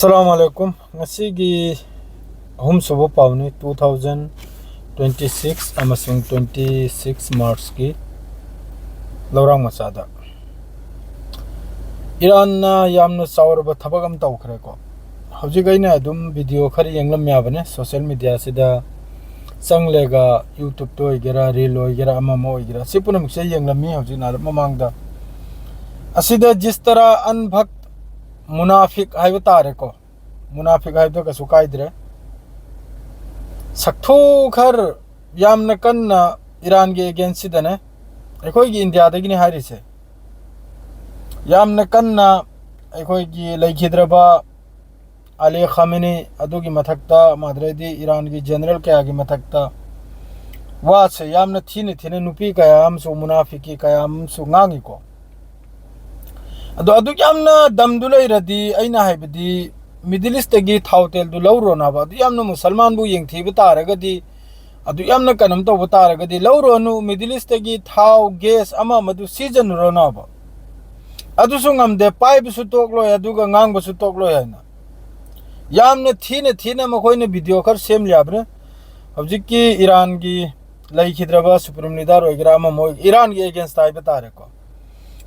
Assalamualaikum. Ngasi hum subo pauni 2026 amasung 26 March ki lorang masada. Iran na yamna sawar ba thabagam taw khare ko. Hauji gaina dum video khari yenglam ya bane social media sida sanglega YouTube to igera reel igera amamo igera sipunam se yenglam mi hauji na mamangda asida jis tarah anbhakt मुनाफिक है तारे को मुनाफिक है तो कसु कायद्रे सक्थु खर याम न कन्न ईरान के अगेंस्ट दने एकोई की इंडिया दगिनी हारी से याम न कन्न एकोई की लेखिद्रबा अली खामेनी अदु की मथकता मादरेदी ईरान की जनरल के आगे मथकता वास याम न थीने थीने नुपी कयाम सु मुनाफिकी कयाम सु ngangi ko adu yamna damdulai radi aina haibadi middle east gi thautel du lawro na ba yamna musalman bu yeng thi bata ragadi adu yamna kanam to bata ragadi lawro nu middle east gi thau gas ama madu season ro na ba adu sungam de pipe su toklo adu ga ngang ba su toklo ya na yamna thine ma khoi ne video kar sem liabre objik ki iran gi lai khidraba supreme leader ogira ma mo iran gi against ai bata re ko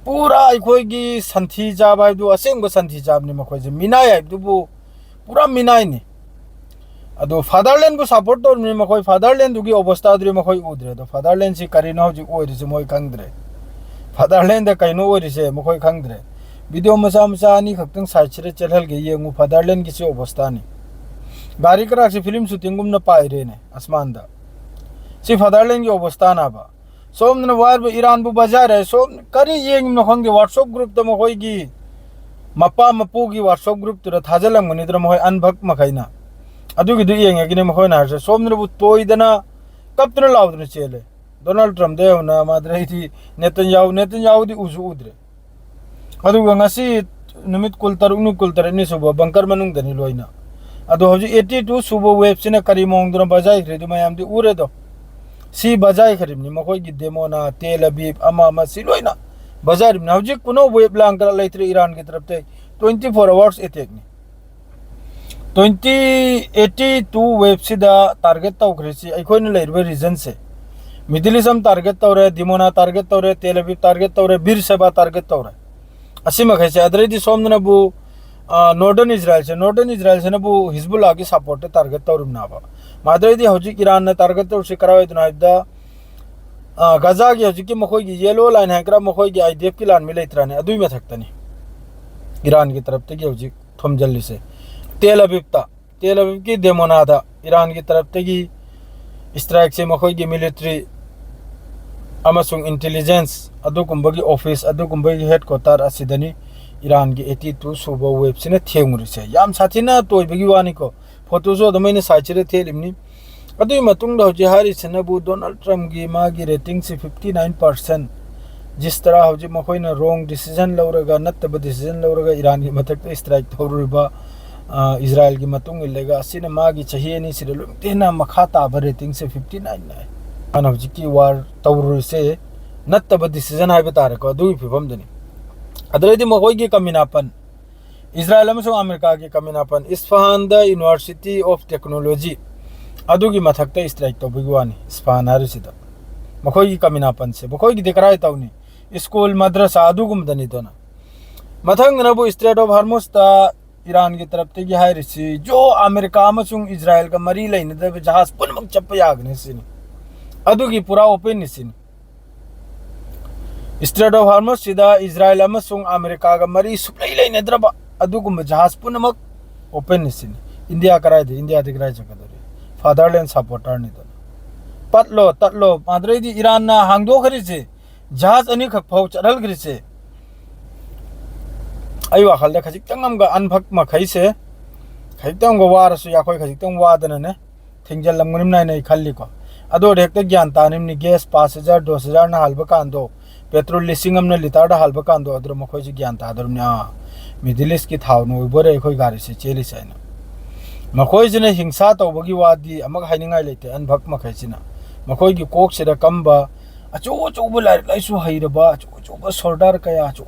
पूरा अखोगी संथी जाब है असेंब संथी जाबनी मखोजे मिनाय है पूरा मिनाय ने अदो fatherland को support तौरनी मखोय fatherland की अवस्था दुरी मखोय उद्रे दो फादरलैंड से करीनो हजि ओरिसे मोय खंगद्रे फादरलैंड द कइनो ओरिसे मखोय खंगद्रे वीडियो मसा मसा नि खक्तंग साइचरे चलहल गे येंगु फादरलैंड की से अवस्था नि गारी करा से फिल्म शूटिंग गुम न पाइरे ने आसमान दा से फादरलैंड की अवस्था ना बा सोम न वार ईरान बु बाजार है सोम करी येंग न खंगे व्हाट्सएप ग्रुप त मखोय गी मपा मपू की व्हाट्सएप ग्रुप त थाजलंग मनि त मखोय अनभक मखैना अदु गी दु येंग गिने मखोय ना से सोम न बु तोयदना कपतन लाउदन चेले डोनाल्ड ट्रम्प दे ना माद्रे थी नेतन्याहू दी उजु उद्रे अदु ngasi निमित कुल तरु नि सुबो बंकर मनुंग दनि लोइना अदु हजि 82 सुबो वेब सिना करी मोंग दन बजाय खरे दु मयाम दी उरे दो सी बजाय खरीबनी मखोय की डेमोना तेल अबीब अमा सिलोइना बाजार में हौजिक कुनो वेब लांग कर लेथरे ईरान की तरफ से 24 आवर्स अटैक ने 2082 वेब सिदा टारगेट तौखरेसी अखोयन लेरबे रीजन से मिडिल ईस्ट टारगेट तौरे दिमोना टारगेट तौरे तेल अबीब टारगेट तौरे बीरशेबा टारगेट तौरे असिमा खैसे अदरेदी सोमनबु नॉर्दर्न इजराइल से नबु हिजबुल्लाह की सपोर्ट टारगेट तौरम नाबा मादरेदी हौजिक ईरान ने टारगेट तौर से करावे दुनाइदा गजा की हौजिक की मखोय की येलो लाइन है करा मखोय की आईडीएफ की लाइन में लेतराने अदुई में थकतनी ईरान की तरफ ते की हौजिक थम जल्दी से तेल अबीब की देमोना था ईरान की तरफ ते की स्ट्राइक से मखोय की मिलिट्री अमसुंग इंटेलिजेंस अदुकुंबगी ऑफिस अदुकुंबगी हेडक्वार्टर असिदनी ईरान की 82 सुबह वेब से थेंगुरी से याम साथीना तोयबगी वानी को फोटो जो दमैने साइचरे थेलिमनी अदुई मतुंग द हौजि हारि सनबु डोनाल्ड ट्रम्प की मागी रेटिंग से 59% जिस तरह हौजि मखोयना रोंग डिसीजन लौरगा नत्तब डिसीजन लौरगा ईरान की मथक स्ट्राइक तौरुबा इजराइल की मतुंग इलेगा असिना मागी चाहिए सिरे लुमतेना मखा ताब रेटिंग से 59 नाय अन हौजि की वार तौरु से नत्तब डिसीजन हाइबे तारे को अदुई फिबम दनी अदरेदी मखोय की कमिनापन इजराइल अमसुंग अमेरिका की कमिनापन Isfahan the university of technology अदुगी मथकते स्ट्राइक तो बिगवानी इस्फहान हारिसिदा मखोय की कमिनापन से मखोय की दिकराय तौनी स्कूल मद्रसा अदुगुम दनी दोना मथंग नबु स्ट्रेट ऑफ हार्मुज ता ईरान की तरफ ते की हारिसि जो अमेरिका अमसुंग इजराइल का मरी लेने दे जहाज पुनमक चप यागने सिनी अदुगी पूरा ओपन निसिनी स्ट्रेट ऑफ हार्मुज सिदा इजराइल अमसुंग अमेरिका का मरी सुप्लाई लेने द्रबा अदुगुम जहाज पुनमक ओपन निसिनी इंडिया कराय दे इंडिया दिकराय जगदरे फादरलैंड सपोर्टर नि दन तटलो माद्रेदी ईरान ना हांगदो खरिसे जहाज अनि खक फाउ चरल खरिसे आई वाखल खजिक तंगम गा अनभक मखैसे खैतंग गो वारसु याखोय खजिक तंग वादन ने थिंगजल लंगनिम नाय नै खल्ली को अदो रेक्ट ज्ञान तानिम नि गैस 5000 2000 ना हलबा कांदो पेट्रोल लिसिंग हमने लिटार दा हलबा कांदो अदर मखोय जी ज्ञान तादरम्या मिडिल ईस्ट की थाव नो बोरे खोय गारी से चेली साइना मखोय जने हिंसा तौबगी वादी अमग हाइनिंगाय लेते अनभक मखैसिना मखोय की कोक से कम्बा अचो लाइसु हैरबा अचो सोल्डर कया अचो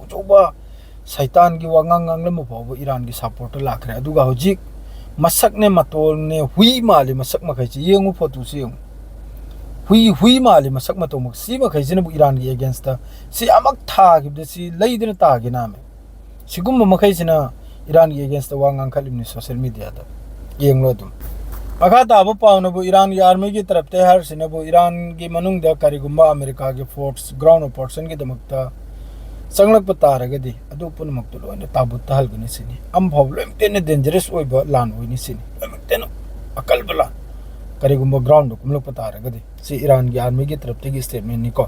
सैतान की वांगांग गांगलम फाव ईरान की सपोर्ट लाखरे अदुगा होजिक मसकने मतोलने हुई माली मसक मखैची येंगु फोटो से येंगु हुई माली मसक मतों मक सी मखैची ने ईरान की अगेंस्ट सी अमक था गिबदे सी लैदन तागे नामे सिगुम मखैची ना ईरान की अगेंस्ट वांगांग खलिमने सोशल मीडिया दा येंगलो दुम मखा ताबो पावनबो ईरान की आर्मी की तरफ ते हर सिनबो ईरान की मनुंग दा करिगुम्बा अमेरिका के फोर्स ग्राउंड ऑपरेशन की दमकता संगलक तारगदी अदु पुनमक्तु लोइना ताबु तहलगनि सिनी अम फाव लोइमतेने डेंजरस ओइबा लान ओइनि सिनी लोइमतेने अकलबा लान करिगुम्बा ग्राउंड कुमलक तारगदी सी ईरान की आर्मी की तरफ ते स्टेटमेंट नि को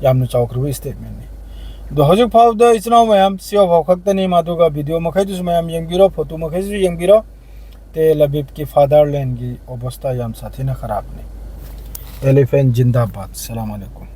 यामनु चावख्रबो स्टेटमेंट नि दो हजक फाव द इचनाव मयाम सियो फाव खक्तनि मादुगा वीडियो मखैदुस मयाम यंगिरो फोटो मखैजु यंगिरो तेल अवीव की फादरलैंड की अवस्था याम साथीना खराब ने एलिफेंट जिंदाबाद। सलाम अलैकुम।